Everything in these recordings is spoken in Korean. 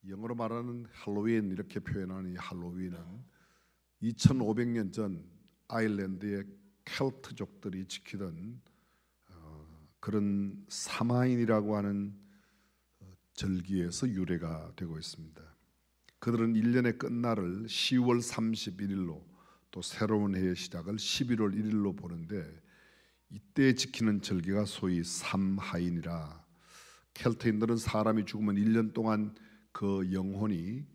영어로 말하는 할로윈 이렇게 표현하는 이 할로윈은 2500년 전 아일랜드의 켈트족들이 지키던 그런 사마인이라고 하는 절기에서 유래가 되고 있습니다. 그들은 1년의 끝날을 10월 31일로 또 새로운 해의 시작을 11월 1일로 보는데 이때 지키는 절기가 소위 삼하인이라 켈트인들은 사람이 죽으면 1년 동안 그 영혼이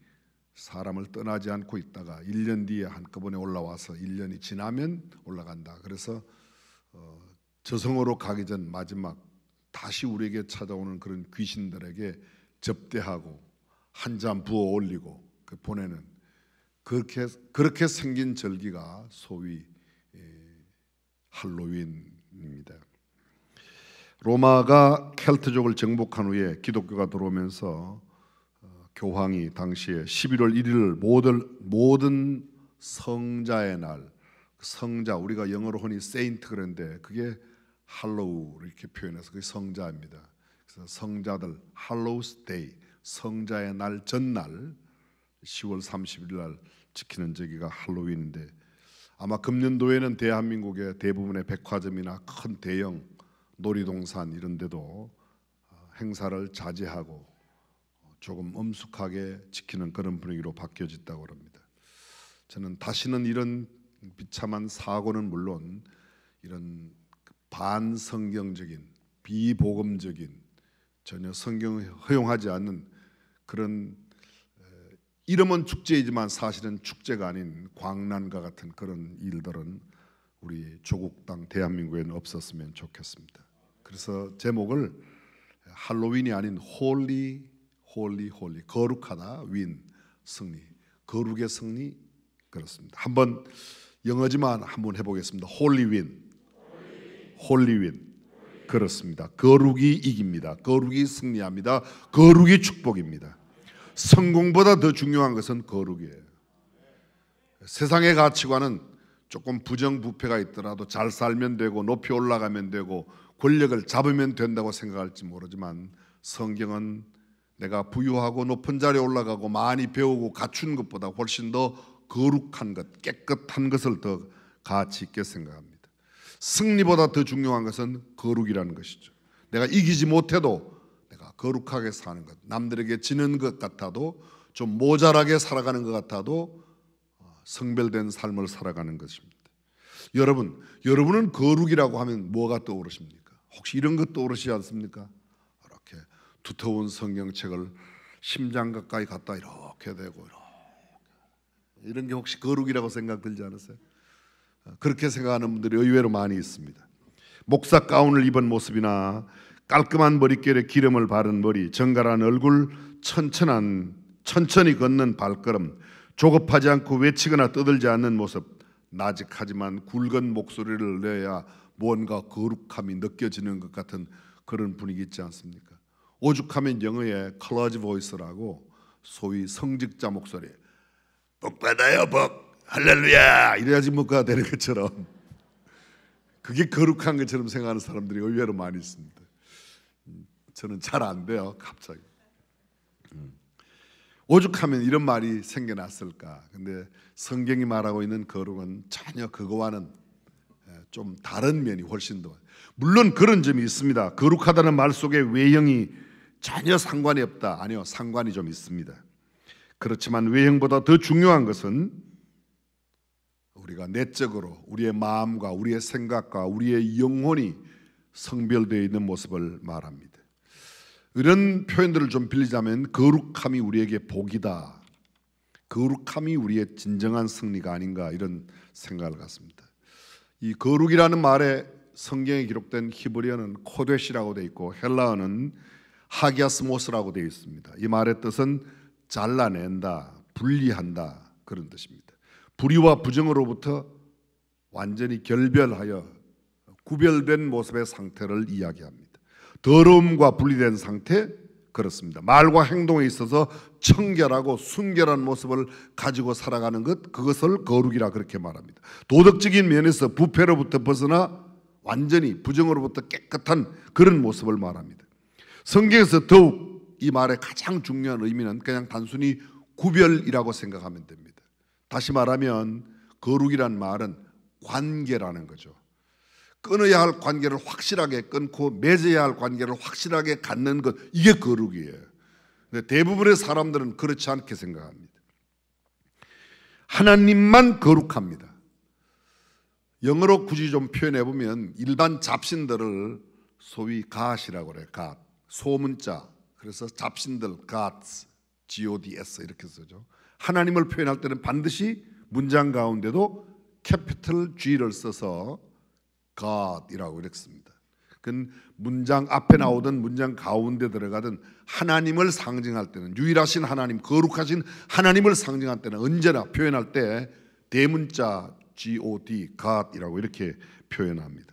사람을 떠나지 않고 있다가 1년 뒤에 한꺼번에 올라와서 1년이 지나면 올라간다. 그래서 저승으로 가기 전 마지막 다시 우리에게 찾아오는 그런 귀신들에게 접대하고 한 잔 부어 올리고 보내는 그렇게 생긴 절기가 소위 할로윈입니다. 로마가 켈트족을 정복한 후에 기독교가 들어오면서 교황이 당시에 11월 1일을 모든 성자의 날, 성자 우리가 영어로 흔히 세인트 그런데 그게 할로우 이렇게 표현해서 그게 성자입니다. 그래서 성자들 할로우스 데이 성자의 날 전날 10월 30일 날 지키는 절기가 할로윈인데 아마 금년도에는 대한민국의 대부분의 백화점이나 큰 대형 놀이동산 이런 데도 행사를 자제하고 조금 엄숙하게 지키는 그런 분위기로 바뀌어졌다고 합니다. 저는 다시는 이런 비참한 사고는 물론 이런 반성경적인 비복음적인 전혀 성경을 허용하지 않는 그런 이름은 축제이지만 사실은 축제가 아닌 광란과 같은 그런 일들은 우리 조국 땅 대한민국에는 없었으면 좋겠습니다. 그래서 제목을 할로윈이 아닌 홀리 거룩하다 윈 승리 거룩의 승리 그렇습니다. 한번 영어지만 한번 해보겠습니다. 홀리윈 그렇습니다. 거룩이 이깁니다. 거룩이 승리합니다. 거룩이 축복입니다. 성공보다 더 중요한 것은 거룩이에요. 세상의 가치관은 조금 부정부패가 있더라도 잘 살면 되고 높이 올라가면 되고 권력을 잡으면 된다고 생각할지 모르지만 성경은 내가 부유하고 높은 자리에 올라가고 많이 배우고 갖춘 것보다 훨씬 더 거룩한 것, 깨끗한 것을 더 가치 있게 생각합니다. 승리보다 더 중요한 것은 거룩이라는 것이죠. 내가 이기지 못해도 내가 거룩하게 사는 것, 남들에게 지는 것 같아도 좀 모자라게 살아가는 것 같아도 성별된 삶을 살아가는 것입니다. 여러분은 거룩이라고 하면 뭐가 떠오르십니까? 혹시 이런 것 떠오르시지 않습니까? 이렇게 두터운 성경책을 심장 가까이 갖다 이렇게 대고 이런 게 혹시 거룩이라고 생각 들지 않으세요? 그렇게 생각하는 분들이 의외로 많이 있습니다. 목사 가운을 입은 모습이나 깔끔한 머릿결에 기름을 바른 머리, 정갈한 얼굴, 천천히 걷는 발걸음, 조급하지 않고 외치거나 떠들지 않는 모습, 나직하지만 굵은 목소리를 내야 뭔가 거룩함이 느껴지는 것 같은 그런 분위기 있지 않습니까? 오죽하면 영어의 클러지 보이스라고 소위 성직자 목소리, 복 받아요 복, 할렐루야 이래야지 뭐가 되는 것처럼 그게 거룩한 것처럼 생각하는 사람들이 의외로 많이 있습니다. 저는 잘 안 돼요. 갑자기 오죽하면 이런 말이 생겨났을까. 근데 성경이 말하고 있는 거룩은 전혀 그거와는 좀 다른 면이 훨씬 더, 물론 그런 점이 있습니다. 거룩하다는 말 속에 외형이 전혀 상관이 없다. 아니요, 상관이 좀 있습니다. 그렇지만 외형보다 더 중요한 것은 우리가 내적으로 우리의 마음과 우리의 생각과 우리의 영혼이 성별되어 있는 모습을 말합니다. 이런 표현들을 좀 빌리자면 거룩함이 우리에게 복이다, 거룩함이 우리의 진정한 승리가 아닌가 이런 생각을 갖습니다. 이 거룩이라는 말에 성경에 기록된 히브리어는 코데시라고 되어 있고 헬라어는 하기아스모스라고 되어 있습니다. 이 말의 뜻은 잘라낸다, 분리한다 그런 뜻입니다. 불의와 부정으로부터 완전히 결별하여 구별된 모습의 상태를 이야기합니다. 더러움과 분리된 상태 그렇습니다. 말과 행동에 있어서 청결하고 순결한 모습을 가지고 살아가는 것, 그것을 거룩이라 그렇게 말합니다. 도덕적인 면에서 부패로부터 벗어나 완전히 부정으로부터 깨끗한 그런 모습을 말합니다. 성경에서 더욱 이 말의 가장 중요한 의미는 그냥 단순히 구별이라고 생각하면 됩니다. 다시 말하면 거룩이란 말은 관계라는 거죠. 끊어야 할 관계를 확실하게 끊고 맺어야 할 관계를 확실하게 갖는 것, 이게 거룩이에요. 근데 대부분의 사람들은 그렇지 않게 생각합니다. 하나님만 거룩합니다. 영어로 굳이 좀 표현해 보면 일반 잡신들을 소위 God이라고 그래요. God. 소문자. 그래서 잡신들 Gods, G-O-D-S 이렇게 쓰죠. 하나님을 표현할 때는 반드시 문장 가운데도 캐피털 G를 써서 God이라고 이렇게 씁니다. 그 문장 앞에 나오든 문장 가운데 들어가든 하나님을 상징할 때는, 유일하신 하나님, 거룩하신 하나님을 상징할 때는 언제나 표현할 때 대문자 G-O-D, God이라고 이렇게 표현합니다.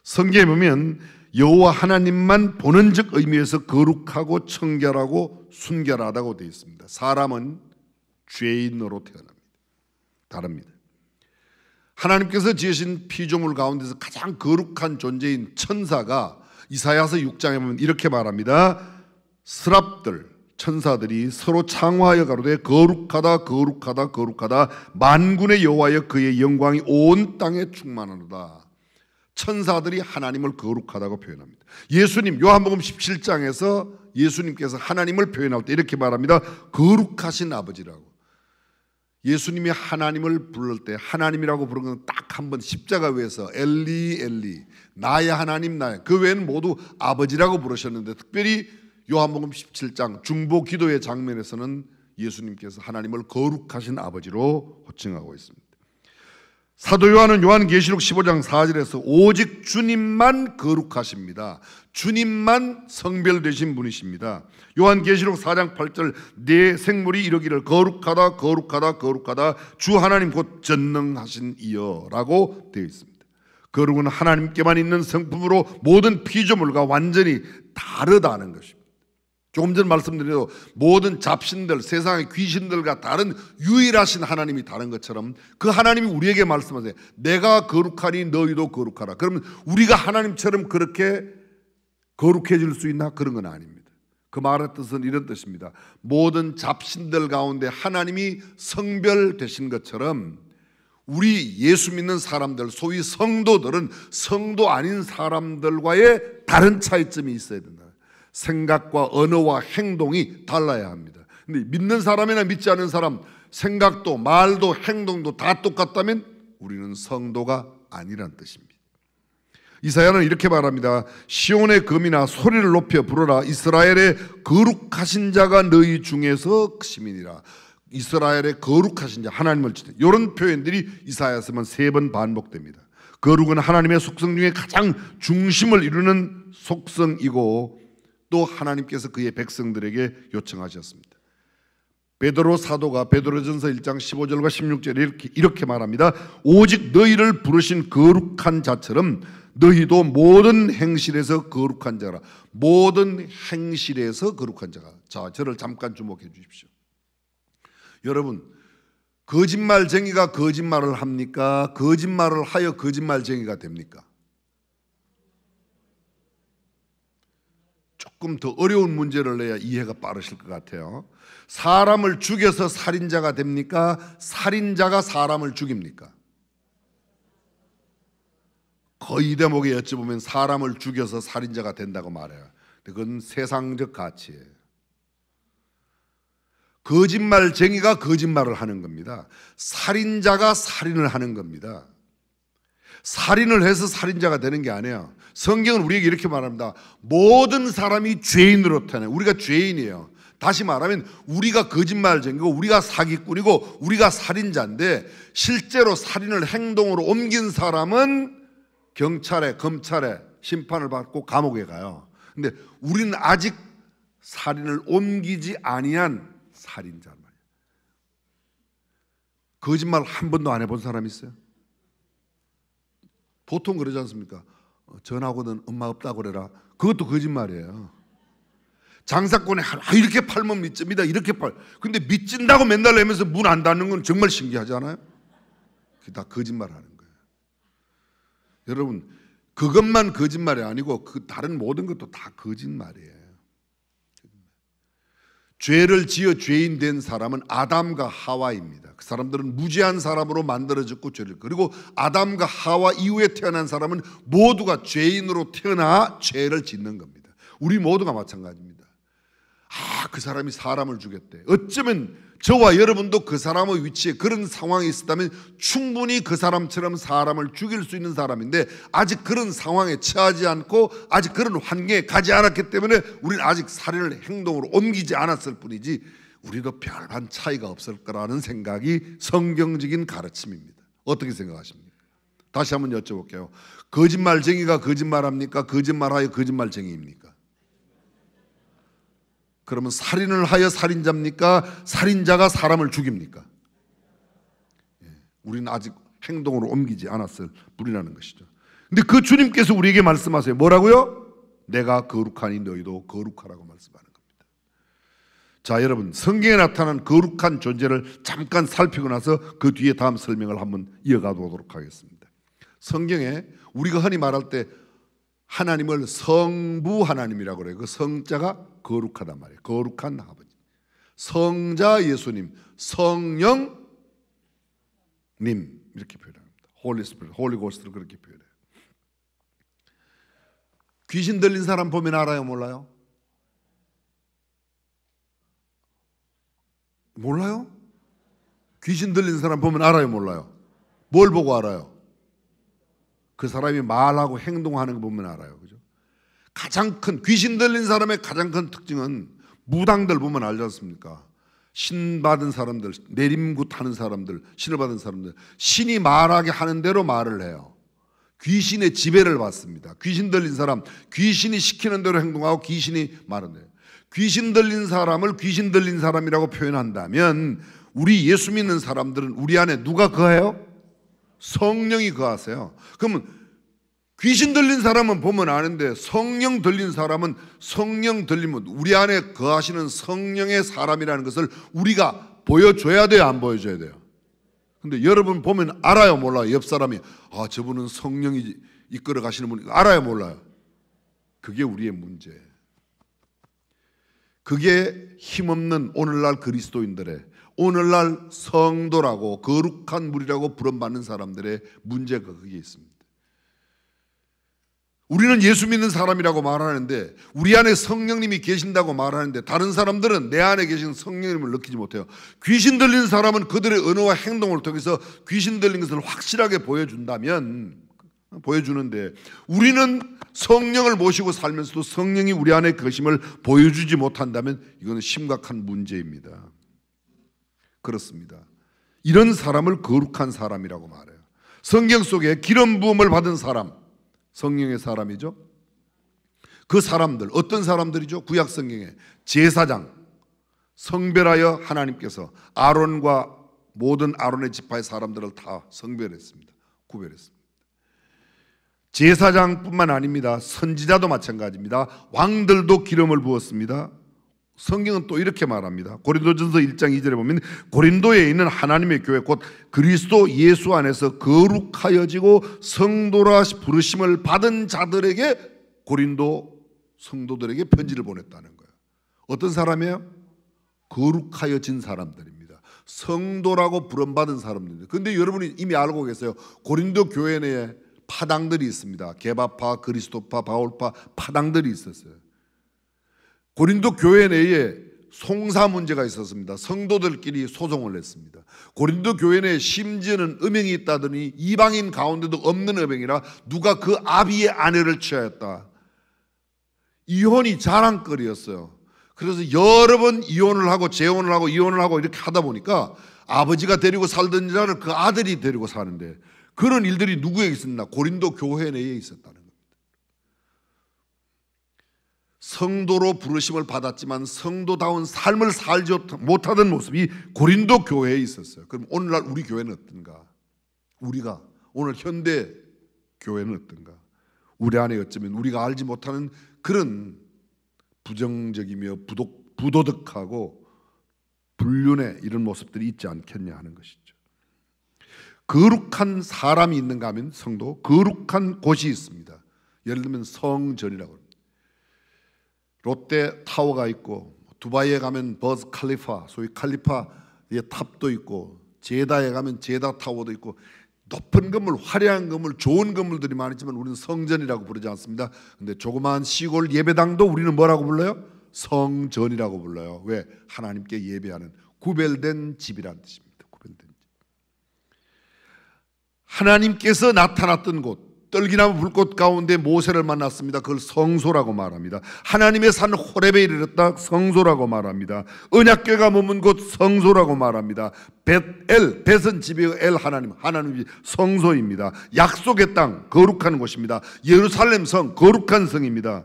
성경에 보면 여호와 하나님만 본원적 의미에서 거룩하고 청결하고 순결하다고 되어 있습니다. 사람은 죄인으로 태어납니다. 다릅니다. 하나님께서 지으신 피조물 가운데서 가장 거룩한 존재인 천사가 이사야서 6장에 보면 이렇게 말합니다. 스랍들, 천사들이 서로 창화하여 가로되 거룩하다 거룩하다 거룩하다 만군의 여호와여 그의 영광이 온 땅에 충만하노다. 천사들이 하나님을 거룩하다고 표현합니다. 예수님 요한복음 17장에서 예수님께서 하나님을 표현할 때 이렇게 말합니다. 거룩하신 아버지라고. 예수님이 하나님을 부를 때 하나님이라고 부른 건 딱 한 번 십자가 위에서 엘리 엘리 나의 하나님 나의, 그 외에는 모두 아버지라고 부르셨는데 특별히 요한복음 17장 중보 기도의 장면에서는 예수님께서 하나님을 거룩하신 아버지로 호칭하고 있습니다. 사도 요한은 요한계시록 15장 4절에서 오직 주님만 거룩하십니다. 주님만 성별되신 분이십니다. 요한계시록 4장 8절 내 생물이 이르기를 거룩하다 거룩하다 거룩하다 주 하나님 곧 전능하신 이여 라고 되어 있습니다. 거룩은 하나님께만 있는 성품으로 모든 피조물과 완전히 다르다는 것입니다. 조금 전 말씀드린 대로 모든 잡신들, 세상의 귀신들과 다른 유일하신 하나님이 다른 것처럼 그 하나님이 우리에게 말씀하세요. 내가 거룩하니 너희도 거룩하라. 그러면 우리가 하나님처럼 그렇게 거룩해질 수 있나? 그런 건 아닙니다. 그 말의 뜻은 이런 뜻입니다. 모든 잡신들 가운데 하나님이 성별되신 것처럼 우리 예수 믿는 사람들, 소위 성도들은 성도 아닌 사람들과의 다른 차이점이 있어야 된다. 생각과 언어와 행동이 달라야 합니다. 근데 믿는 사람이나 믿지 않는 사람 생각도 말도 행동도 다 똑같다면 우리는 성도가 아니란 뜻입니다. 이사야는 이렇게 말합니다. 시온의 금이나 소리를 높여 부르라. 이스라엘의 거룩하신 자가 너희 중에서 시민이라. 이스라엘의 거룩하신 자, 하나님을 지내. 이런 표현들이 이사야서만 3번 반복됩니다. 거룩은 하나님의 속성 중에 가장 중심을 이루는 속성이고 또 하나님께서 그의 백성들에게 요청하셨습니다. 베드로 사도가 베드로전서 1장 15절과 16절에 이렇게 말합니다. 오직 너희를 부르신 거룩한 자처럼 너희도 모든 행실에서 거룩한 자라. 모든 행실에서 거룩한 자가. 자, 저를 잠깐 주목해 주십시오. 여러분, 거짓말쟁이가 거짓말을 합니까? 거짓말을 하여 거짓말쟁이가 됩니까? 조금 더 어려운 문제를 내야 이해가 빠르실 것 같아요. 사람을 죽여서 살인자가 됩니까? 살인자가 사람을 죽입니까? 거의 대목에 여쭤보면 사람을 죽여서 살인자가 된다고 말해요. 그건 세상적 가치예요. 거짓말쟁이가 거짓말을 하는 겁니다. 살인자가 살인을 하는 겁니다. 살인을 해서 살인자가 되는 게 아니에요. 성경은 우리에게 이렇게 말합니다. 모든 사람이 죄인으로 태어나요. 우리가 죄인이에요. 다시 말하면 우리가 거짓말쟁이고 우리가 사기꾼이고 우리가 살인자인데 실제로 살인을 행동으로 옮긴 사람은 경찰에 검찰에 심판을 받고 감옥에 가요. 근데 우리는 아직 살인을 옮기지 아니한 살인자란 말이에요. 거짓말 한 번도 안 해본 사람 있어요? 보통 그러지 않습니까? 전하고는 엄마 없다고 그래라. 그것도 거짓말이에요. 장사꾼에 이렇게 팔면 믿습니다. 이렇게 팔. 근데 믿진다고 맨날 내면서 문 안 닫는 건 정말 신기하지 않아요? 그게 다 거짓말하는 거예요. 여러분, 그것만 거짓말이 아니고 그 다른 모든 것도 다 거짓말이에요. 죄를 지어 죄인 된 사람은 아담과 하와입니다. 그 사람들은 무죄한 사람으로 만들어졌고 죄를, 그리고 아담과 하와 이후에 태어난 사람은 모두가 죄인으로 태어나 죄를 짓는 겁니다. 우리 모두가 마찬가지입니다. 그 사람이 사람을 죽였대. 어쩌면 저와 여러분도 그 사람의 위치에 그런 상황이 있었다면 충분히 그 사람처럼 사람을 죽일 수 있는 사람인데, 아직 그런 상황에 처하지 않고 아직 그런 환경에 가지 않았기 때문에 우리는 아직 살인을 행동으로 옮기지 않았을 뿐이지 우리도 별반 차이가 없을 거라는 생각이 성경적인 가르침입니다. 어떻게 생각하십니까? 다시 한번 여쭤볼게요. 거짓말쟁이가 거짓말합니까? 거짓말하여 거짓말쟁이입니까? 그러면 살인을 하여 살인자입니까? 살인자가 사람을 죽입니까? 우리는 아직 행동으로 옮기지 않았을 뿐이라는 것이죠. 근데 그 주님께서 우리에게 말씀하세요. 뭐라고요? 내가 거룩하니 너희도 거룩하라고 말씀하는 겁니다. 자, 여러분, 성경에 나타난 거룩한 존재를 잠깐 살피고 나서 그 뒤에 다음 설명을 한번 이어가 보도록 하겠습니다. 성경에 우리가 흔히 말할 때 하나님을 성부 하나님이라고 그래요. 그 성자가 거룩하단 말이에요. 거룩한 아버지. 성자 예수님, 성령님 이렇게 표현합니다. 홀리 스피릿, 홀리 고스트를 그렇게 표현해요. 귀신 들린 사람 보면 알아요, 몰라요? 몰라요? 귀신 들린 사람 보면 알아요, 몰라요? 뭘 보고 알아요? 그 사람이 말하고 행동하는 거 보면 알아요. 그죠? 가장 큰, 귀신 들린 사람의 가장 큰 특징은 무당들 보면 알지 않습니까? 신 받은 사람들, 내림굿 하는 사람들, 신을 받은 사람들, 신이 말하게 하는 대로 말을 해요. 귀신의 지배를 받습니다. 귀신 들린 사람, 귀신이 시키는 대로 행동하고 귀신이 말하는, 귀신 들린 사람을 귀신 들린 사람이라고 표현한다면 우리 예수 믿는 사람들은 우리 안에 누가 거해요? 성령이 거하세요. 그러면 귀신 들린 사람은 보면 아는데 성령 들린 사람은, 성령 들리면 우리 안에 거하시는 성령의 사람이라는 것을 우리가 보여줘야 돼요, 안 보여줘야 돼요? 근데 여러분 보면 알아요, 몰라요? 옆 사람이 저분은 성령이 이끌어 가시는 분이 알아요, 몰라요? 그게 우리의 문제예요. 그게 힘없는 오늘날 그리스도인들의, 오늘날 성도라고 거룩한 무리라고 부름받는 사람들의 문제가 거기에 있습니다. 우리는 예수 믿는 사람이라고 말하는데, 우리 안에 성령님이 계신다고 말하는데, 다른 사람들은 내 안에 계신 성령님을 느끼지 못해요. 귀신 들린 사람은 그들의 언어와 행동을 통해서 귀신 들린 것을 확실하게 보여준다면, 보여주는데, 우리는 성령을 모시고 살면서도 성령이 우리 안에 계심을 보여주지 못한다면 이거는 심각한 문제입니다. 그렇습니다. 이런 사람을 거룩한 사람이라고 말해요. 성경 속에 기름 부음을 받은 사람, 성령의 사람이죠. 그 사람들, 어떤 사람들이죠? 구약 성경에 제사장, 성별하여 하나님께서 아론과 모든 아론의 지파의 사람들을 다 성별했습니다. 구별했습니다. 제사장뿐만 아닙니다. 선지자도 마찬가지입니다. 왕들도 기름을 부었습니다. 성경은 또 이렇게 말합니다. 고린도전서 1장 2절에 보면 고린도에 있는 하나님의 교회 곧 그리스도 예수 안에서 거룩하여지고 성도라 부르심을 받은 자들에게, 고린도 성도들에게 편지를 보냈다는 거예요. 어떤 사람이에요? 거룩하여진 사람들입니다. 성도라고 부름받은 사람들입니다. 그런데 여러분이 이미 알고 계세요. 고린도 교회 내에 파당들이 있습니다. 게바파, 그리스도파, 바울파 파당들이 있었어요. 고린도 교회 내에 송사 문제가 있었습니다. 성도들끼리 소송을 했습니다. 고린도 교회 내에 심지어는 음행이 있다더니 이방인 가운데도 없는 음행이라 누가 그 아비의 아내를 취하였다. 이혼이 자랑거리였어요. 그래서 여러 번 이혼을 하고 재혼을 하고 이혼을 하고 이렇게 하다 보니까 아버지가 데리고 살던 여자를 그 아들이 데리고 사는데, 그런 일들이 누구에게 있었나? 고린도 교회 내에 있었다는 겁니다. 성도로 부르심을 받았지만 성도다운 삶을 살지 못하던 모습이 고린도 교회에 있었어요. 그럼 오늘날 우리 교회는 어떤가? 우리가 오늘 현대 교회는 어떤가? 우리 안에 어쩌면 우리가 알지 못하는 그런 부정적이며 부도덕하고 불륜의 이런 모습들이 있지 않겠냐 하는 것이죠. 거룩한 사람이 있는가 하면 성도, 거룩한 곳이 있습니다. 예를 들면 성전이라고 합니다. 롯데 타워가 있고 두바이에 가면 버즈 칼리파, 소위 칼리파의 탑도 있고, 제다에 가면 제다 타워도 있고, 높은 건물, 화려한 건물, 좋은 건물들이 많지만 우리는 성전이라고 부르지 않습니다. 근데 조그마한 시골 예배당도 우리는 뭐라고 불러요? 성전이라고 불러요. 왜? 하나님께 예배하는 구별된 집이라는 뜻입니다. 구별된 집. 하나님께서 나타났던 곳, 떨기나무 불꽃 가운데 모세를 만났습니다. 그걸 성소라고 말합니다. 하나님의 산 호렙에 이르렀다, 성소라고 말합니다. 언약궤가 머문 곳, 성소라고 말합니다. 벳엘, 벳은 집이요, 엘 하나님, 하나님이 성소입니다. 약속의 땅, 거룩한 곳입니다. 예루살렘 성, 거룩한 성입니다.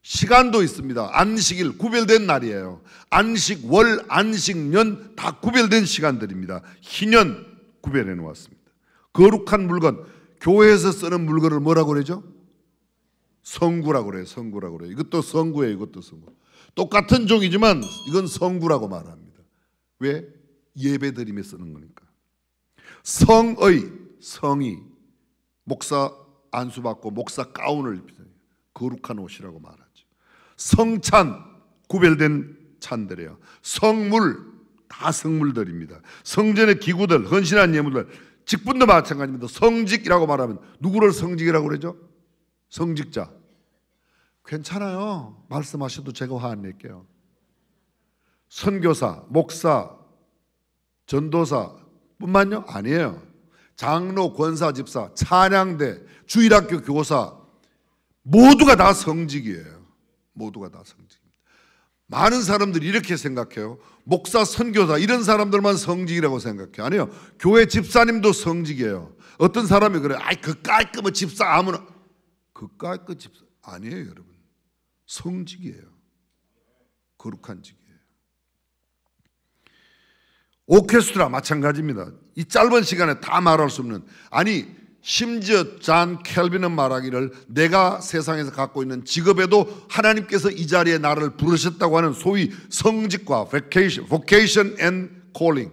시간도 있습니다. 안식일, 구별된 날이에요. 안식, 월, 안식, 년 다 구별된 시간들입니다. 희년 구별해 놓았습니다. 거룩한 물건, 교회에서 쓰는 물건을 뭐라고 그러죠? 성구라고 그래요. 성구라고 그래요. 이것도 성구예요. 이것도 성구. 똑같은 종이지만 이건 성구라고 말합니다. 왜? 예배드림에 쓰는 거니까. 성의, 성이 목사 안수받고 목사 가운을 입혀요. 거룩한 옷이라고 말하죠. 성찬, 구별된 찬들이에요. 성물, 다 성물들입니다. 성전의 기구들, 헌신한 예물들, 직분도 마찬가지입니다. 성직이라고 말하면 누구를 성직이라고 그러죠? 성직자. 괜찮아요. 말씀하셔도 제가 화 안 낼게요. 선교사, 목사, 전도사 뿐만요? 아니에요. 장로, 권사, 집사, 찬양대, 주일학교 교사 모두가 다 성직이에요. 모두가 다 성직입니다. 많은 사람들이 이렇게 생각해요. 목사, 선교사 이런 사람들만 성직이라고 생각해요. 아니요. 교회 집사님도 성직이에요. 어떤 사람이 그래요. 아이 그 깔끔한 집사 아무나. 그 깔끔한 집사 아니에요, 여러분. 성직이에요. 거룩한 직이에요. 오케스트라 마찬가지입니다. 이 짧은 시간에 다 말할 수 없는, 아니 심지어 존 켈빈은 말하기를 내가 세상에서 갖고 있는 직업에도 하나님께서 이 자리에 나를 부르셨다고 하는 소위 성직과 vocation and calling,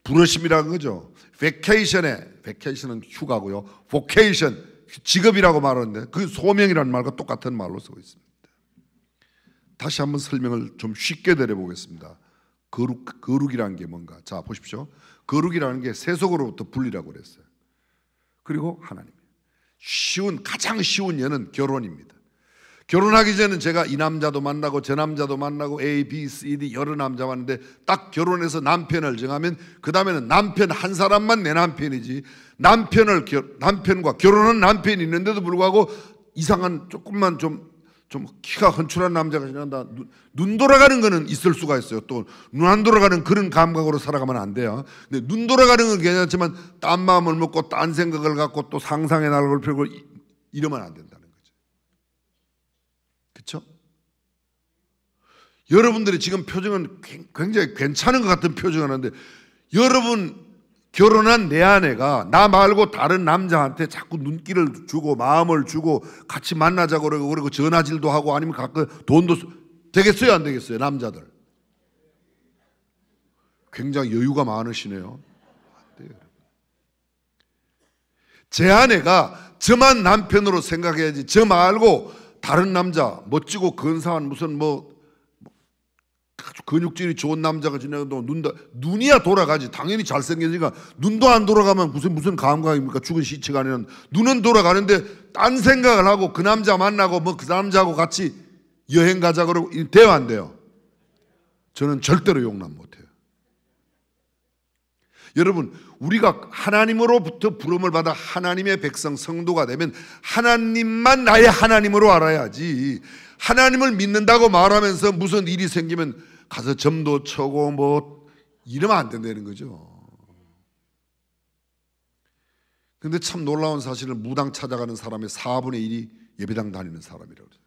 부르심이라는 거죠. vacation은 휴가고요. vocation, 직업이라고 말하는데 그 소명이라는 말과 똑같은 말로 쓰고 있습니다. 다시 한번 설명을 좀 쉽게 드려보겠습니다. 거룩이라는 게 뭔가. 자, 보십시오. 거룩이라는 게 세속으로부터 분리라고 그랬어요. 그리고 하나님. 가장 쉬운 예는 결혼입니다. 결혼하기 전에 제가 이 남자도 만나고 저 남자도 만나고 A, B, C, D 여러 남자 만났는데 딱 결혼해서 남편을 정하면 그 다음에는 남편 한 사람만 내 남편이지, 남편과 결혼한 남편이 있는데도 불구하고 이상한 조금만 좀 키가 헌출한 남자가 지난다. 눈 돌아가는 거는 있을 수가 있어요. 또 눈 안 돌아가는 그런 감각으로 살아가면 안 돼요. 근데 눈 돌아가는 건 괜찮지만 딴 마음을 먹고 딴 생각을 갖고 또 상상의 날을 펴고 이러면 안 된다는 거죠. 그렇죠? 여러분들이 지금 표정은 굉장히 괜찮은 것 같은 표정을 하는데, 여러분 결혼한 내 아내가 나 말고 다른 남자한테 자꾸 눈길을 주고 마음을 주고 같이 만나자고 그러고 전화질도 하고 아니면 가끔 돈도 되겠어요, 안 되겠어요? 남자들 굉장히 여유가 많으시네요. 안 돼요. 제 아내가 저만 남편으로 생각해야지 저 말고 다른 남자 멋지고 근사한 무슨 아주 근육질이 좋은 남자가 지나가도 눈이야 돌아가지. 당연히 잘생겼으니까 눈도 안 돌아가면 무슨 감각입니까? 죽은 시체가 아니라 눈은 돌아가는데 딴 생각을 하고 그 남자 만나고 그 남자하고 같이 여행 가자 그러고 돼요, 안 돼요? 저는 절대로 용납 못해요. 여러분, 우리가 하나님으로부터 부름을 받아 하나님의 백성 성도가 되면 하나님만 나의 하나님으로 알아야지, 하나님을 믿는다고 말하면서 무슨 일이 생기면 가서 점도 쳐고 이러면 안 된다는 거죠. 근데 참 놀라운 사실은 무당 찾아가는 사람의 4분의 1이 예배당 다니는 사람이라고 그래요.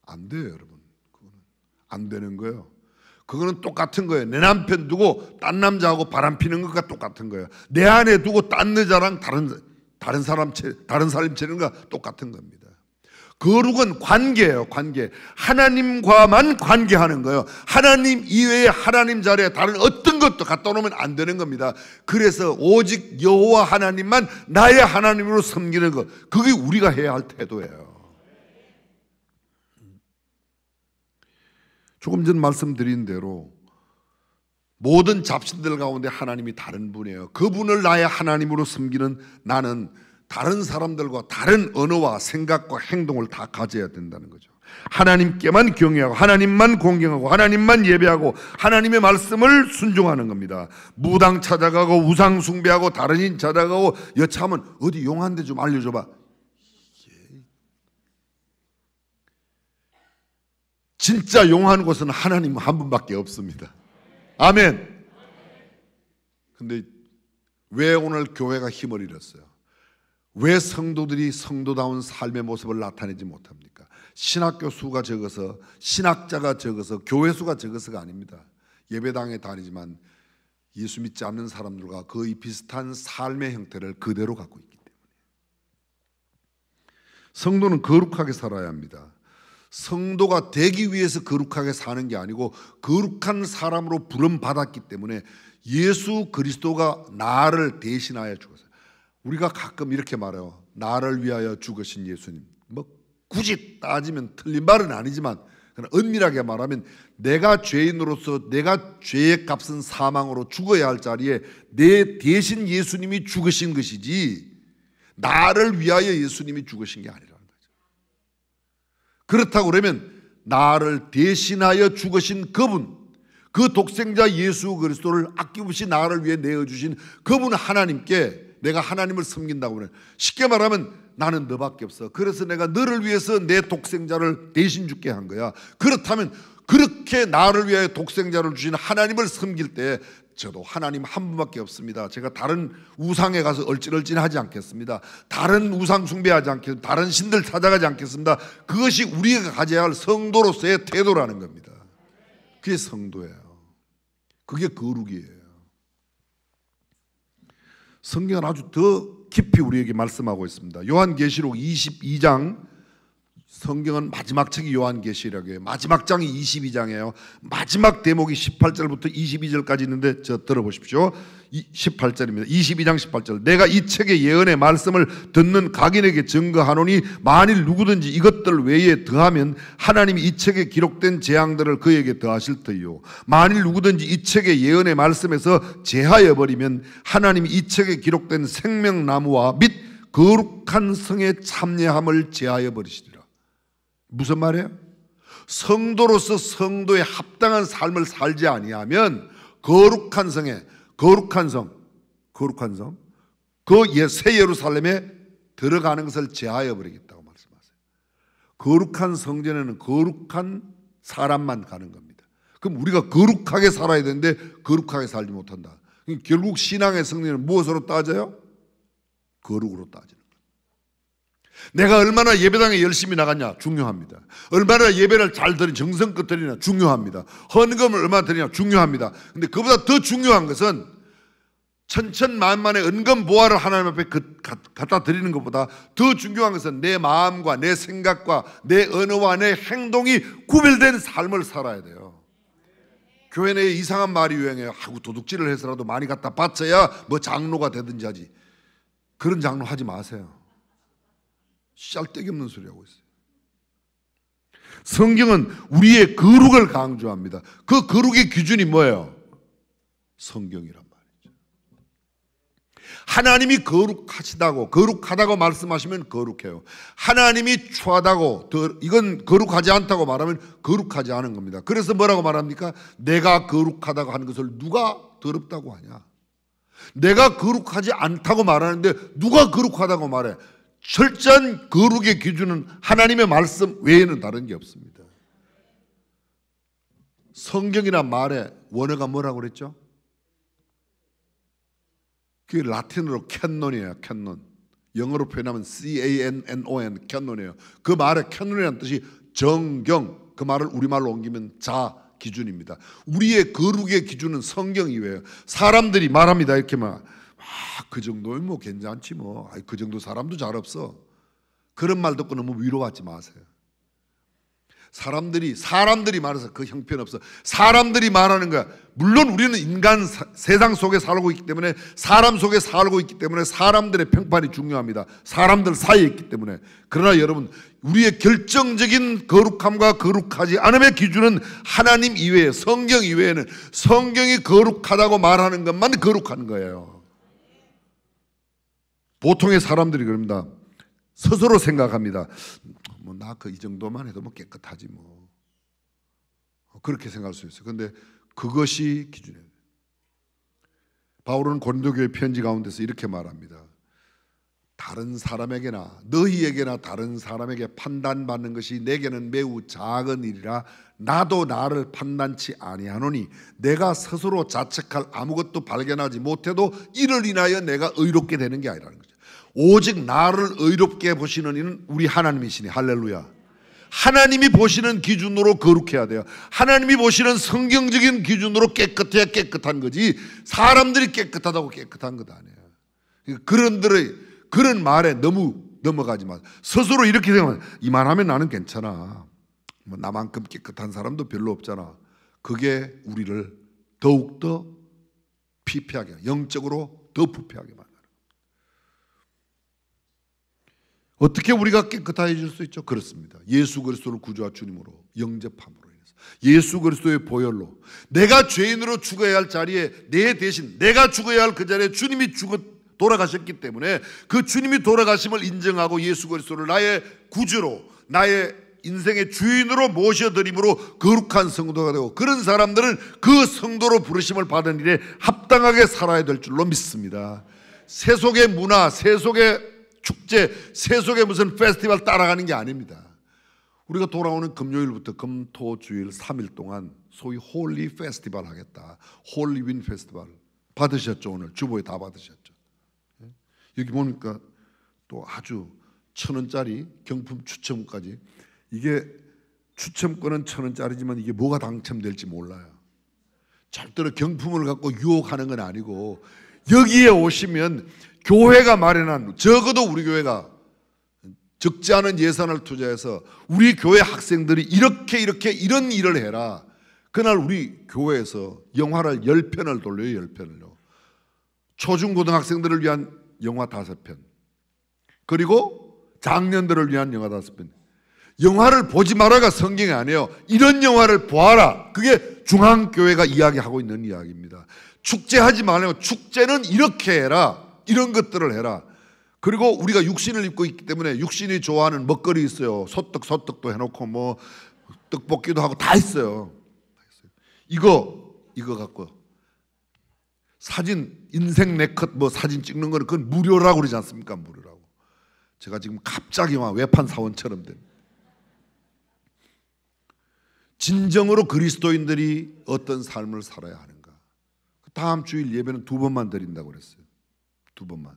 안 돼요, 여러분. 그거는 안 되는 거예요. 그거는 똑같은 거예요. 내 남편 두고 딴 남자하고 바람 피는 것과 똑같은 거예요. 내 아내 두고 딴 여자랑 다른 사람 채는 것과 똑같은 겁니다. 거룩은 관계예요, 관계. 하나님과만 관계하는 거예요. 하나님 이외에 하나님 자리에 다른 어떤 것도 갖다 놓으면 안 되는 겁니다. 그래서 오직 여호와 하나님만 나의 하나님으로 섬기는 것, 그게 우리가 해야 할 태도예요. 조금 전 말씀드린 대로 모든 잡신들 가운데 하나님이 다른 분이에요. 그분을 나의 하나님으로 섬기는 나는 다른 사람들과 다른 언어와 생각과 행동을 다 가져야 된다는 거죠. 하나님께만 경외하고 하나님만 공경하고 하나님만 예배하고 하나님의 말씀을 순종하는 겁니다. 무당 찾아가고 우상 숭배하고 다른 인 찾아가고 여차하면 어디 용한 데 좀 알려줘봐. 진짜 용한 곳은 하나님 한 분밖에 없습니다. 아멘. 근데 왜 오늘 교회가 힘을 잃었어요? 왜 성도들이 성도다운 삶의 모습을 나타내지 못합니까? 신학교 수가 적어서, 신학자가 적어서, 교회 수가 적어서가 아닙니다. 예배당에 다니지만 예수 믿지 않는 사람들과 거의 비슷한 삶의 형태를 그대로 갖고 있기 때문에. 성도는 거룩하게 살아야 합니다. 성도가 되기 위해서 거룩하게 사는 게 아니고 거룩한 사람으로 부름받았기 때문에 예수 그리스도가 나를 대신하여 죽었어요. 우리가 가끔 이렇게 말해요. 나를 위하여 죽으신 예수님. 뭐 굳이 따지면 틀린 말은 아니지만 은밀하게 말하면 내가 죄인으로서 내가 죄의 값은 사망으로 죽어야 할 자리에 내 대신 예수님이 죽으신 것이지 나를 위하여 예수님이 죽으신 게 아니라는 거죠. 그렇다고 그러면 나를 대신하여 죽으신 그분, 그 독생자 예수 그리스도를 아낌없이 나를 위해 내어주신 그분 하나님께 내가 하나님을 섬긴다고 그래. 쉽게 말하면 나는 너밖에 없어. 그래서 내가 너를 위해서 내 독생자를 대신 죽게 한 거야. 그렇다면 그렇게 나를 위하여 독생자를 주신 하나님을 섬길 때 저도 하나님 한 분밖에 없습니다. 제가 다른 우상에 가서 얼찐얼찐하지 않겠습니다. 다른 우상 숭배하지 않겠습니다. 다른 신들 찾아가지 않겠습니다. 그것이 우리가 가져야 할 성도로서의 태도라는 겁니다. 그게 성도예요. 그게 거룩이에요. 성경은 아주 더 깊이 우리에게 말씀하고 있습니다. 요한계시록 22장, 성경은 마지막 책이 요한계시록이에요. 마지막 장이 22장이에요. 마지막 대목이 18절부터 22절까지 있는데 저 들어보십시오. 18절입니다. 22장 18절. 내가 이 책의 예언의 말씀을 듣는 각인에게 증거하노니 만일 누구든지 이것들 외에 더하면 하나님이 이 책에 기록된 재앙들을 그에게 더하실 터이요. 만일 누구든지 이 책의 예언의 말씀에서 제하여 버리면 하나님이 이 책에 기록된 생명나무와 및 거룩한 성의 참여함을 제하여 버리시리라. 무슨 말이에요? 성도로서 성도에 합당한 삶을 살지 아니하면 거룩한 성에 거룩한 성 그 새 예루살렘에 들어가는 것을 제하여 버리겠다고 말씀하세요. 거룩한 성전에는 거룩한 사람만 가는 겁니다. 그럼 우리가 거룩하게 살아야 되는데 거룩하게 살지 못한다. 결국 신앙의 승리는 무엇으로 따져요? 거룩으로 따지는 거예요. 내가 얼마나 예배당에 열심히 나갔냐 중요합니다. 얼마나 예배를 잘 드린 정성껏 드리냐 중요합니다. 헌금을 얼마나 드리냐 중요합니다. 근데 그보다 더 중요한 것은 천천만만의 은금 보화를 하나님 앞에 갖다 드리는 것보다 더 중요한 것은 내 마음과 내 생각과 내 언어와 내 행동이 구별된 삶을 살아야 돼요. 교회 내에 이상한 말이 유행해요. 하고 도둑질을 해서라도 많이 갖다 바쳐야 뭐 장로가 되든지 하지. 그런 장로 하지 마세요. 쌀데기 없는 소리 하고 있어요. 성경은 우리의 거룩을 강조합니다. 그 거룩의 기준이 뭐예요? 성경이란 말이죠. 하나님이 거룩하다고 말씀하시면 거룩해요. 하나님이 추하다고 이건 거룩하지 않다고 말하면 거룩하지 않은 겁니다. 그래서 뭐라고 말합니까? 내가 거룩하다고 하는 것을 누가 더럽다고 하냐? 내가 거룩하지 않다고 말하는데 누가 거룩하다고 말해? 철저한 거룩의 기준은 하나님의 말씀 외에는 다른 게 없습니다. 성경이란 말의 원어가 뭐라고 그랬죠? 그게 라틴어로 캔논이에요. 캔논. 영어로 표현하면 C-A-N-N-O-N 캔논이에요. 그 말의 캔논이라는 뜻이 정경. 그 말을 우리말로 옮기면 자 기준입니다. 우리의 거룩의 기준은 성경 이외에요. 사람들이 말합니다. 이렇게 막 그 정도면 뭐 괜찮지 뭐. 그 정도 사람도 잘 없어. 그런 말 듣고 너무 위로받지 마세요. 사람들이 말해서 그 형편없어. 사람들이 말하는 거야. 물론 우리는 세상 속에 살고 있기 때문에, 사람 속에 살고 있기 때문에 사람들의 평판이 중요합니다. 사람들 사이에 있기 때문에. 그러나 여러분, 우리의 결정적인 거룩함과 거룩하지 않음의 기준은 하나님 이외에, 성경 이외에는 성경이 거룩하다고 말하는 것만 거룩한 거예요. 보통의 사람들이 그럽니다. 스스로 생각합니다. 나 이 정도만 해도 깨끗하지 뭐. 그렇게 생각할 수 있어요. 그런데 그것이 기준이에요. 바울은 고린도교회 편지 가운데서 이렇게 말합니다. 다른 사람에게나 너희에게나 다른 사람에게 판단받는 것이 내게는 매우 작은 일이라 나도 나를 판단치 아니하노니 내가 스스로 자책할 아무것도 발견하지 못해도 이를 인하여 내가 의롭게 되는 게 아니라는 거죠. 오직 나를 의롭게 보시는 이는 우리 하나님이시니. 할렐루야. 하나님이 보시는 기준으로 거룩해야 돼요. 하나님이 보시는 성경적인 기준으로 깨끗해야 깨끗한 거지, 사람들이 깨끗하다고 깨끗한 것 아니에요. 그런 말에 너무 넘어가지 마. 스스로 이렇게 생각하면, 이만하면 나는 괜찮아, 나만큼 깨끗한 사람도 별로 없잖아. 그게 우리를 더욱더 피폐하게, 영적으로 더 부패하게 만들어요. 어떻게 우리가 깨끗해질 수 있죠? 그렇습니다. 예수 그리스도를 구주와 주님으로 영접함으로 인해서, 예수 그리스도의 보혈로 내가 죄인으로 죽어야 할 자리에 내 대신 내가 죽어야 할 그 자리에 주님이 돌아가셨기 때문에 그 주님이 돌아가심을 인정하고 예수 그리스도를 나의 구주로, 나의 인생의 주인으로 모셔드림으로 거룩한 성도가 되고, 그런 사람들은 그 성도로 부르심을 받은 일에 합당하게 살아야 될 줄로 믿습니다. 세속의 문화, 세속의 축제, 세속의 무슨 페스티벌 따라가는 게 아닙니다. 우리가 돌아오는 금요일부터 금토주일 3일 동안 소위 홀리 페스티벌 하겠다. 홀리 윈 페스티벌 받으셨죠? 오늘 주보에 다 받으셨죠? 여기 보니까 또 아주 1,000원짜리 경품 추첨까지. 이게 추첨권은 1,000원짜리지만 이게 뭐가 당첨될지 몰라요. 절대로 경품을 갖고 유혹하는 건 아니고, 여기에 오시면 교회가 마련한, 적어도 우리 교회가 적지 않은 예산을 투자해서 우리 교회 학생들이 이런 일을 해라. 그날 우리 교회에서 영화를 10편을 돌려요. 10편을요. 초중고등학생들을 위한 영화 5편, 그리고 장년들을 위한 영화 5편. 영화를 보지 말아가 성경이 아니에요. 이런 영화를 보아라. 그게 중앙교회가 이야기하고 있는 이야기입니다. 축제하지 말고, 축제는 이렇게 해라, 이런 것들을 해라. 그리고 우리가 육신을 입고 있기 때문에 육신이 좋아하는 먹거리 있어요. 소떡도 해놓고 뭐 떡볶이도 하고 다 있어요. 이거 갖고 사진, 인생 네컷 뭐 사진 찍는 거는 그건 무료라고 그러지 않습니까? 무료라고. 제가 지금 갑자기 막 외판 사원처럼 된. 진정으로 그리스도인들이 어떤 삶을 살아야 하는가. 다음 주일 예배는 2번만 드린다고 그랬어요. 2번만.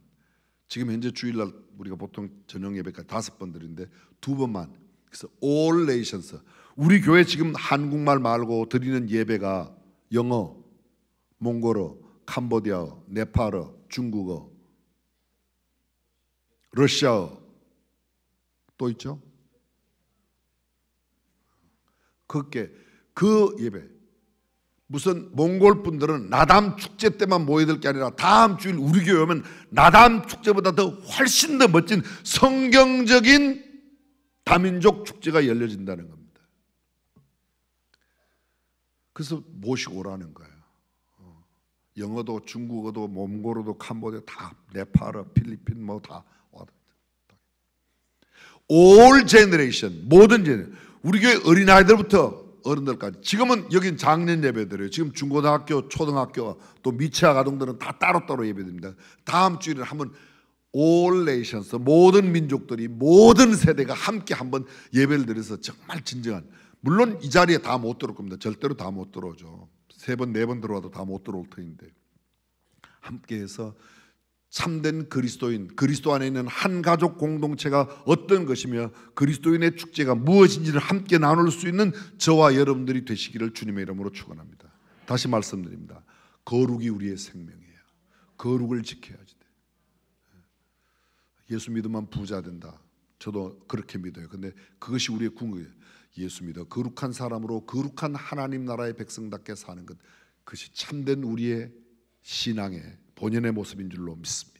지금 현재 주일날 우리가 보통 저녁 예배까지 5번 드리는데 2번만. 그래서 all nations, 우리 교회 지금 한국말 말고 드리는 예배가 영어, 몽골어, 캄보디아어, 네팔어, 중국어, 러시아어 또 있죠. 그 예배, 무슨 몽골 분들은 나담 축제 때만 모여들 게 아니라 다음 주일 우리 교회 오면 나담 축제보다 더 훨씬 더 멋진 성경적인 다민족 축제가 열려진다는 겁니다. 그래서 모시고 오라는 거예요. 영어도 중국어도 몽골어도 캄보디아 다, 네팔어, 필리핀 뭐 다 와다. All generation, 모든 제너레이션, 우리 교회 어린아이들부터 어른들까지. 지금은 여긴 작년 예배드려요. 지금 중고등학교, 초등학교, 또 미취학 아동들은 다 따로따로 예배드립니다. 다음 주일은 한번 all nations, 모든 민족들이, 모든 세대가 함께 한번 예배를 드려서 정말 진정한, 물론 이 자리에 다 못 들어올 겁니다. 절대로 다 못 들어오죠. 3번, 4번 들어와도 다 못 들어올 터인데, 함께해서 참된 그리스도인, 그리스도 안에 있는 한 가족 공동체가 어떤 것이며 그리스도인의 축제가 무엇인지를 함께 나눌 수 있는 저와 여러분들이 되시기를 주님의 이름으로 축원합니다. 다시 말씀드립니다. 거룩이 우리의 생명이에요. 거룩을 지켜야지 돼. 예수 믿으면 부자 된다. 저도 그렇게 믿어요. 근데 그것이 우리의 궁극이에요. 예수 믿어 거룩한 사람으로 거룩한 하나님 나라의 백성답게 사는 것, 그것이 참된 우리의 신앙의 본연의 모습인 줄로 믿습니다.